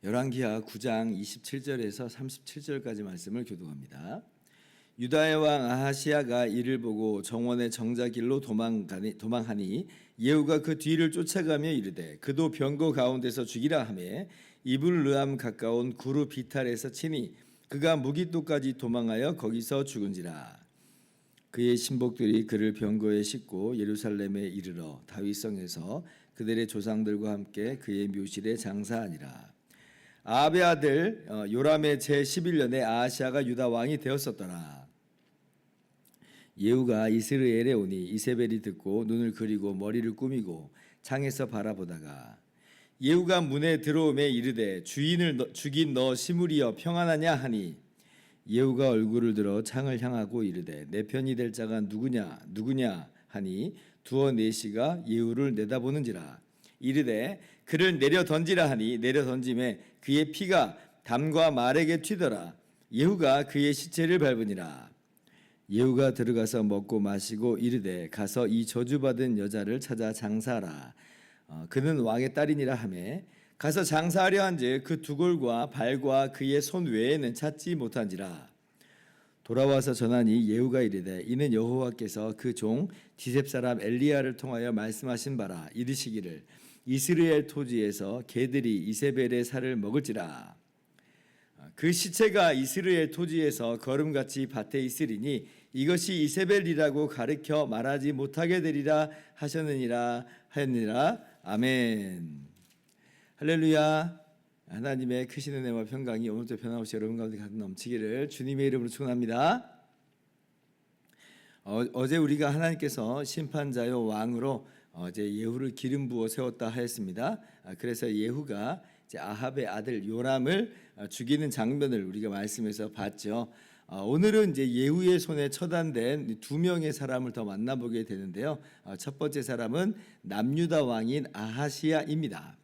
열왕기하 9장 27절에서 37절까지 말씀을 교독합니다. 유다의 왕 아하시야가 이를 보고 정원의 정자길로 도망하니 예후가 그 뒤를 쫓아가며 이르되 그도 병거 가운데서 죽이라 하매 이블르암 가까운 구르 비탈에서 치니 그가 무기토까지 도망하여 거기서 죽은지라. 그의 신복들이 그를 병거에 싣고 예루살렘에 이르러 다윗성에서 그들의 조상들과 함께 그의 묘실에 장사하니라. 아합의 아들 요람의 제11년에 아하시야가 유다 왕이 되었었더라. 예후가 이스라엘에 오니 이세벨이 듣고 눈을 그리고 머리를 꾸미고 창에서 바라보다가 예후가 문에 들어오매 이르되 주인을 죽인 너 시므리여 평안하냐 하니 예후가 얼굴을 들어 창을 향하고 이르되 내 편이 될 자가 누구냐 하니 두어 네시가 예후를 내다보는지라. 이르되 그를 내려 던지라 하니 내려 던짐에 그의 피가 담과 말에게 튀더라. 예후가 그의 시체를 밟으니라. 예후가 들어가서 먹고 마시고 이르되 가서 이 저주받은 여자를 찾아 장사하라. 그는 왕의 딸이니라 하매 가서 장사하려 한즉 그 두골과 발과 그의 손 외에는 찾지 못한지라. 돌아와서 전하니 예후가 이르되 이는 여호와께서 그 종 디셉 사람 엘리야를 통하여 말씀하신 바라. 이르시기를 이스라엘 토지에서 개들이 이세벨의 살을 먹을지라. 그 시체가 이스라엘 토지에서 거름같이 밭에 있으리니 이것이 이세벨이라고 가르쳐 말하지 못하게 되리라 하셨느니라 하였느니라. 아멘. 할렐루야. 하나님의 크신 은혜와 평강이 오늘도 변함없이 여러분 가운데 가득 넘치기를 주님의 이름으로 축원합니다. 어제 우리가 하나님께서 심판자요 왕으로 어제 예후를 기름 부어 세웠다 하였습니다. 그래서 예후가 이제 아합의 아들 요람을 죽이는 장면을 우리가 말씀에서 봤죠. 오늘은 이제 예후의 손에 처단된 두 명의 사람을 더 만나보게 되는데요. 첫 번째 사람은 남유다 왕인 아하시야입니다.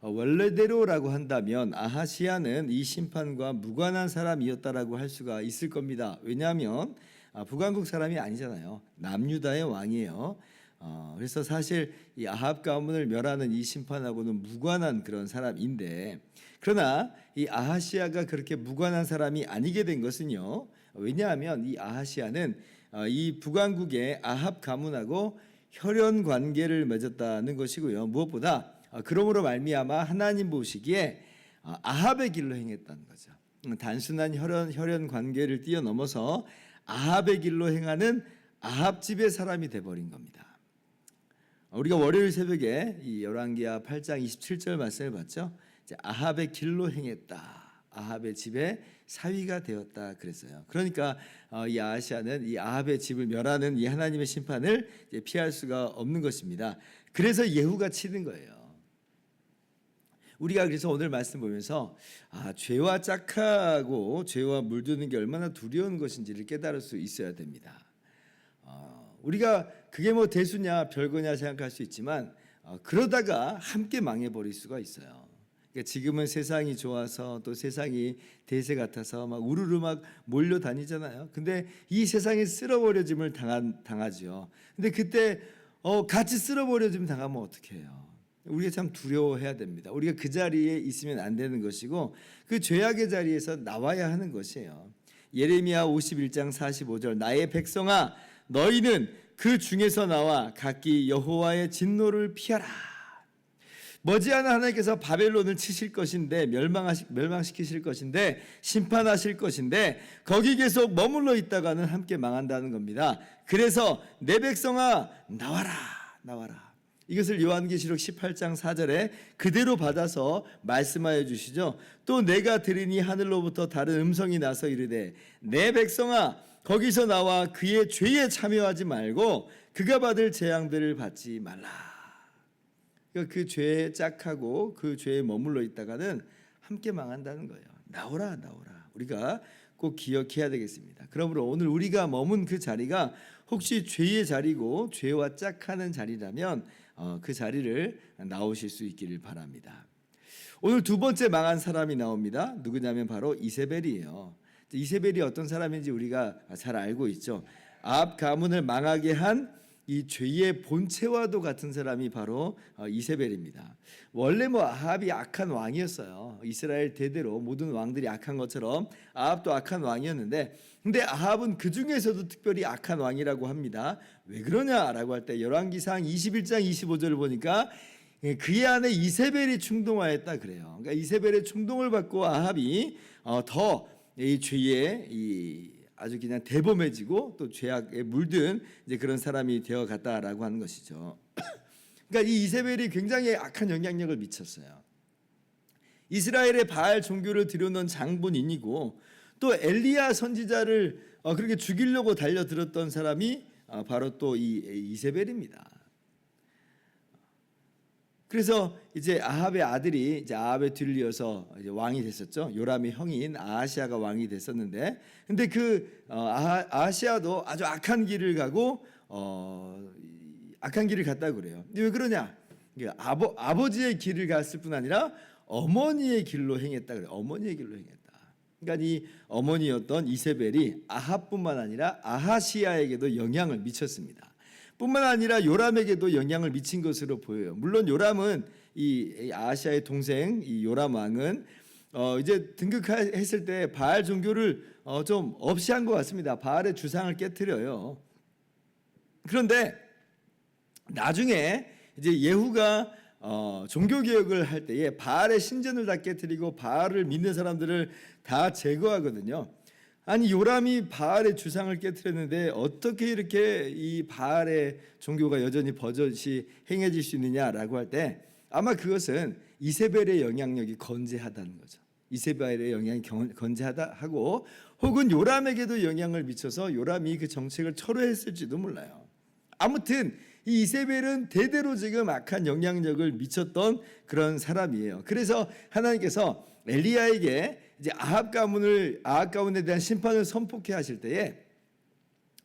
원래대로라고 한다면 아하시야는 이 심판과 무관한 사람이었다라고 할 수가 있을 겁니다. 왜냐하면 북왕국 사람이 아니잖아요. 남유다의 왕이에요. 그래서 사실 이 아합 가문을 멸하는 이 심판하고는 무관한 그런 사람인데, 그러나 이 아하시야가 그렇게 무관한 사람이 아니게 된 것은요, 왜냐하면 이 아하시야는 이 북왕국의 아합 가문하고 혈연 관계를 맺었다는 것이고요. 무엇보다 그러므로 말미암아 하나님 보시기에 아합의 길로 행했다는 거죠. 단순한 혈연 관계를 뛰어넘어서 아합의 길로 행하는 아합 집의 사람이 돼버린 겁니다. 우리가 월요일 새벽에 이 열왕기하 8장 27절 말씀을 봤죠. 이제 아합의 길로 행했다. 아합의 집에 사위가 되었다 그랬어요. 그러니까 이 아하시야는 이 아합의 집을 멸하는 이 하나님의 심판을 이제 피할 수가 없는 것입니다. 그래서 예후가 치는 거예요. 우리가 그래서 오늘 말씀 보면서 죄와 짝하고 죄와 물드는 게 얼마나 두려운 것인지를 깨달을 수 있어야 됩니다. 우리가 그게 뭐 대수냐 별거냐 생각할 수 있지만 그러다가 함께 망해버릴 수가 있어요. 그러니까 지금은 세상이 좋아서 또 세상이 대세 같아서 막 우르르 막 몰려다니잖아요. 근데 이 세상에 쓸어버려짐을 당하죠. 근데 그때 같이 쓸어버려짐 당하면 어떻게 해요? 우리가 참 두려워해야 됩니다. 우리가 그 자리에 있으면 안 되는 것이고 그 죄악의 자리에서 나와야 하는 것이에요. 예레미야 51장 45절 나의 백성아 너희는 그 중에서 나와 각기 여호와의 진노를 피하라. 머지않아 하나님께서 바벨론을 치실 것인데 멸망시키실 것인데 심판하실 것인데 거기 계속 머물러 있다가는 함께 망한다는 겁니다. 그래서 내 백성아 나와라. 이것을 요한계시록 18장 4절에 그대로 받아서 말씀하여 주시죠. 또 내가 들으니 하늘로부터 다른 음성이 나서 이르되 내 백성아 거기서 나와 그의 죄에 참여하지 말고 그가 받을 재앙들을 받지 말라. 그러니까 그 죄에 짝하고 그 죄에 머물러 있다가는 함께 망한다는 거예요. 나오라. 우리가 꼭 기억해야 되겠습니다. 그러므로 오늘 우리가 머문 그 자리가 혹시 죄의 자리고 죄와 짝하는 자리라면 그 자리를 나오실 수 있기를 바랍니다. 오늘 두 번째 망한 사람이 나옵니다. 누구냐면 바로 이세벨이에요. 이세벨이 어떤 사람인지 우리가 잘 알고 있죠. 아합 가문을 망하게 한 이 죄의 본체와도 같은 사람이 바로 이세벨입니다. 원래 아합이 악한 왕이었어요. 이스라엘 대대로 모든 왕들이 악한 것처럼 아합도 악한 왕이었는데, 근데 아합은 그 중에서도 특별히 악한 왕이라고 합니다. 왜 그러냐라고 할 때 열왕기상 21장 25절을 보니까 그의 아내 이세벨이 충동하였다 그래요. 그러니까 이세벨의 충동을 받고 아합이 더 이 죄의 아주 그냥 대범해지고 또 죄악에 물든 이제 그런 사람이 되어 갔다라고 하는 것이죠. 그러니까 이 이세벨이 굉장히 악한 영향력을 미쳤어요. 이스라엘의 바알 종교를 들여놓은 장본인이고 또 엘리야 선지자를 그렇게 죽이려고 달려들었던 사람이 바로 또 이 이세벨입니다. 그래서 이제 아합의 아들이 이제 아합의 뒤를 이어서 이제 왕이 됐었죠. 요람의 형인 아하시아가 왕이 됐었는데, 근데 그 아하시아도 아주 악한 길을 가고 악한 길을 갔다고 그래요. 왜 그러냐? 아버지의 길을 갔을 뿐 아니라 어머니의 길로 행했다 그래요. 어머니의 길로 행했다. 그러니까 이 어머니였던 이세벨이 아합뿐만 아니라 아하시아에게도 영향을 미쳤습니다. 뿐만 아니라 요람에게도 영향을 미친 것으로 보여요. 물론 요람은 이 아하시아의 동생 이 요람 왕은 이제 등극했을 때 바알 종교를 좀 없이 한 것 같습니다. 바알의 주상을 깨트려요. 그런데 나중에 이제 예후가 종교 개혁을 할 때에 바알의 신전을 다 깨트리고 바알을 믿는 사람들을 다 제거하거든요. 아니 요람이 바알의 주상을 깨트렸는데 어떻게 이렇게 이 바알의 종교가 여전히 버젓이 행해질 수 있느냐라고 할 때 아마 그것은 이세벨의 영향력이 건재하다는 거죠. 이세벨의 영향이 건재하다 하고 혹은 요람에게도 영향을 미쳐서 요람이 그 정책을 철회했을지도 몰라요. 아무튼 이 이세벨은 대대로 지금 악한 영향력을 미쳤던 그런 사람이에요. 그래서 하나님께서 엘리야에게 이제 아합 가문에 대한 심판을 선포케 하실 때에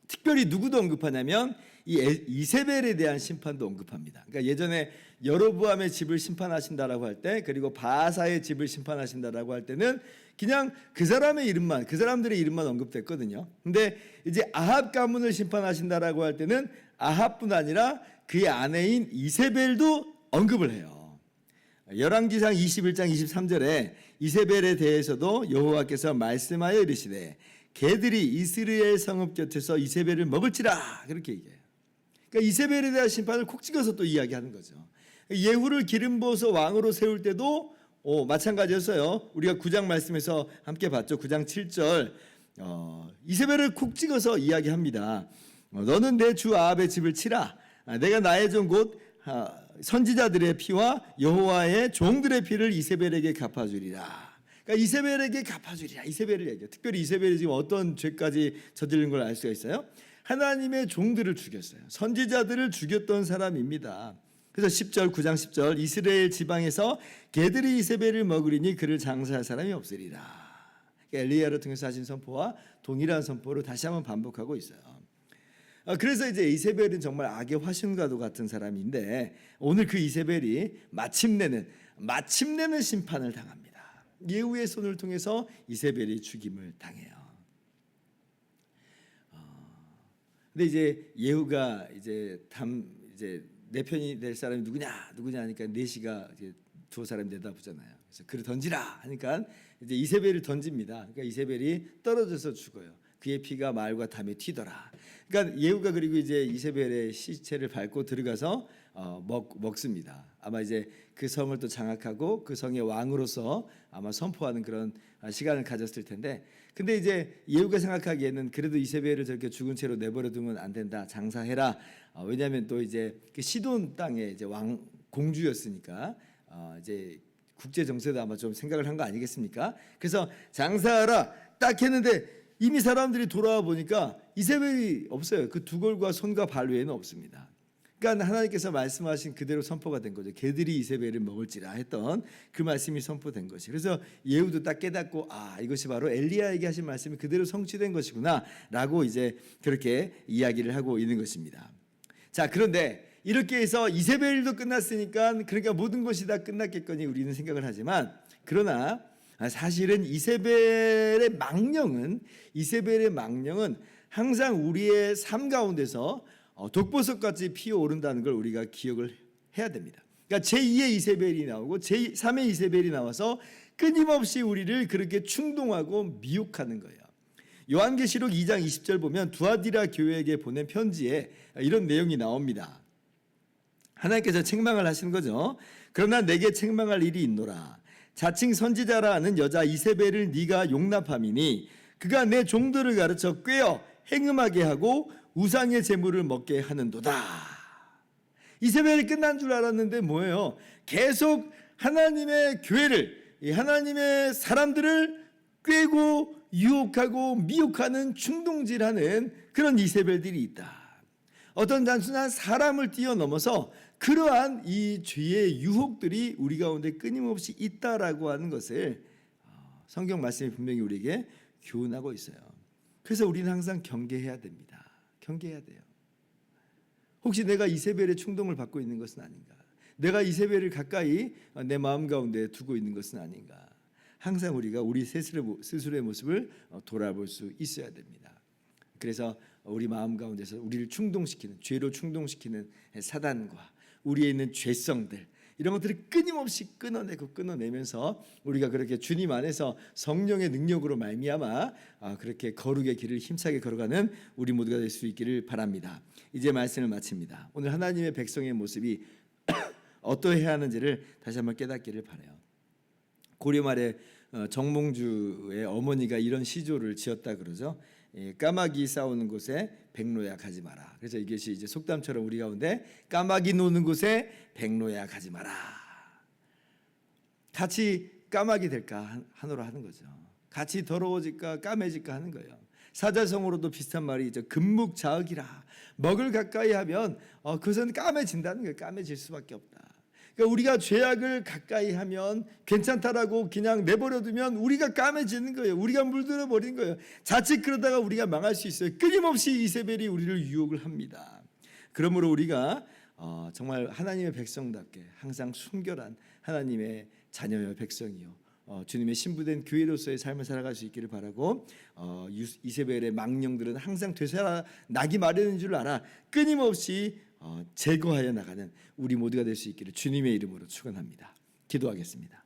특별히 누구도 언급하냐면 이 이세벨에 대한 심판도 언급합니다. 그러니까 예전에 여로보암의 집을 심판하신다라고 할 때, 그리고 바하사의 집을 심판하신다라고 할 때는 그냥 그 사람들의 이름만 언급됐거든요. 근데 이제 아합 가문을 심판하신다라고 할 때는 아합뿐 아니라 그의 아내인 이세벨도 언급을 해요. 열왕기상 21장 23절에 이세벨에 대해서도 여호와께서 말씀하여 이르시되 개들이 이스라엘 성읍 곁에서 이세벨을 먹을지라 그렇게 얘기해요. 그러니까 이세벨에 대한 심판을 콕 찍어서 또 이야기하는 거죠. 예후를 기름 부어서 왕으로 세울 때도 마찬가지였어요. 우리가 9장 말씀에서 함께 봤죠. 9장 7절 이세벨을 콕 찍어서 이야기합니다. 너는 내 주 아합의 집을 치라. 내가 나의 종 곧 선지자들의 피와 여호와의 종들의 피를 이세벨에게 갚아주리라. 그러니까 이세벨에게 갚아주리라. 이세벨을 얘기해요. 특별히 이세벨이 지금 어떤 죄까지 저지른 걸 알 수가 있어요. 하나님의 종들을 죽였어요. 선지자들을 죽였던 사람입니다. 그래서 10절 9장 10절 이스라엘 지방에서 개들이 이세벨을 먹으리니 그를 장사할 사람이 없으리라. 그러니까 엘리야를 통해서 하신 선포와 동일한 선포를 다시 한번 반복하고 있어요. 그래서 이제 이세벨은 정말 악의 화신과도 같은 사람인데 오늘 그 이세벨이 마침내는 심판을 당합니다. 예후의 손을 통해서 이세벨이 죽임을 당해요. 근데 이제 예후가 이제 내 편이 될 사람이 누구냐 하니까 넷이가 이제 두 사람이 내다보잖아요. 그래서 그를 던지라 하니까 이제 이세벨을 던집니다. 그러니까 이세벨이 떨어져서 죽어요. 그의 피가 말과 담에 튀더라. 그러니까 예후가 그리고 이제 이세벨의 시체를 밟고 들어가서 먹습니다. 아마 이제 그 성을 또 장악하고 그 성의 왕으로서 아마 선포하는 그런 시간을 가졌을 텐데, 근데 이제 예후가 생각하기에는 그래도 이세벨을 저렇게 죽은 채로 내버려 두면 안 된다. 장사해라. 왜냐하면 또 이제 그 시돈 땅의 이제 왕 공주였으니까 이제 국제 정세도 아마 좀 생각을 한 거 아니겠습니까? 그래서 장사하라 딱 했는데 이미 사람들이 돌아와 보니까 이세벨이 없어요. 그 두골과 손과 발 외에는 없습니다. 그러니까 하나님께서 말씀하신 그대로 선포가 된 거죠. 개들이 이세벨을 먹을지라 했던 그 말씀이 선포된 것이. 그래서 예후도 딱 깨닫고 이것이 바로 엘리야에게 하신 말씀이 그대로 성취된 것이구나라고 이제 그렇게 이야기를 하고 있는 것입니다. 자, 그런데 이렇게 해서 이세벨도 끝났으니까 그러니까 모든 것이 다 끝났겠거니 우리는 생각을 하지만, 그러나 사실은 이세벨의 망령은 항상 우리의 삶 가운데서 독보석같이 피어오른다는 걸 우리가 기억을 해야 됩니다. 그러니까 제2의 이세벨이 나오고 제3의 이세벨이 나와서 끊임없이 우리를 그렇게 충동하고 미혹하는 거예요. 요한계시록 2장 20절 보면 두아디라 교회에게 보낸 편지에 이런 내용이 나옵니다. 하나님께서 책망을 하시는 거죠. 그러나 내게 책망할 일이 있노라. 자칭 선지자라 하는 여자 이세벨을 네가 용납함이니 그가 내 종들을 가르쳐 꾀어 행음하게 하고 우상의 제물을 먹게 하는도다. 이세벨이 끝난 줄 알았는데 뭐예요? 계속 하나님의 교회를, 하나님의 사람들을 꾀고 유혹하고 미혹하는 충동질하는 그런 이세벨들이 있다. 어떤 단순한 사람을 뛰어넘어서 그러한 이 죄의 유혹들이 우리 가운데 끊임없이 있다라고 하는 것을 성경 말씀이 분명히 우리에게 교훈하고 있어요. 그래서 우리는 항상 경계해야 됩니다. 경계해야 돼요. 혹시 내가 이세벨의 충동을 받고 있는 것은 아닌가? 내가 이세벨을 가까이 내 마음 가운데 두고 있는 것은 아닌가? 항상 우리가 우리 스스로의 모습을 돌아볼 수 있어야 됩니다. 그래서 우리 마음 가운데서 우리를 충동시키는, 죄로 충동시키는 사단과 우리에 있는 죄성들, 이런 것들을 끊임없이 끊어내면서 우리가 그렇게 주님 안에서 성령의 능력으로 말미암아 그렇게 거룩의 길을 힘차게 걸어가는 우리 모두가 될 수 있기를 바랍니다. 이제 말씀을 마칩니다. 오늘 하나님의 백성의 모습이 어떠해야 하는지를 다시 한번 깨닫기를 바라요. 고려 말에 정몽주의 어머니가 이런 시조를 지었다 그러죠. 까마귀 싸우는 곳에 백로야 가지 마라. 그래서 이것이 이제 속담처럼 우리 가운데 까마귀 노는 곳에 백로야 가지 마라. 같이 까마귀 될까 하노라 하는 거죠. 같이 더러워질까 까매질까 하는 거예요. 사자성어로도 비슷한 말이 있죠. 금묵자흑이라. 먹을 가까이 하면 그것은 까매진다는 거예요. 까매질 수밖에 없다. 그러니까 우리가 죄악을 가까이 하면 괜찮다라고 그냥 내버려두면 우리가 까매지는 거예요. 우리가 물들어 버리는 거예요. 자칫 그러다가 우리가 망할 수 있어요. 끊임없이 이세벨이 우리를 유혹을 합니다. 그러므로 우리가 정말 하나님의 백성답게 항상 순결한 하나님의 자녀여 백성이요 주님의 신부된 교회로서의 삶을 살아갈 수 있기를 바라고, 이세벨의 망령들은 항상 되살아나기 마련인 줄 알아 끊임없이 제거하여 나가는 우리 모두가 될 수 있기를 주님의 이름으로 축원합니다. 기도하겠습니다.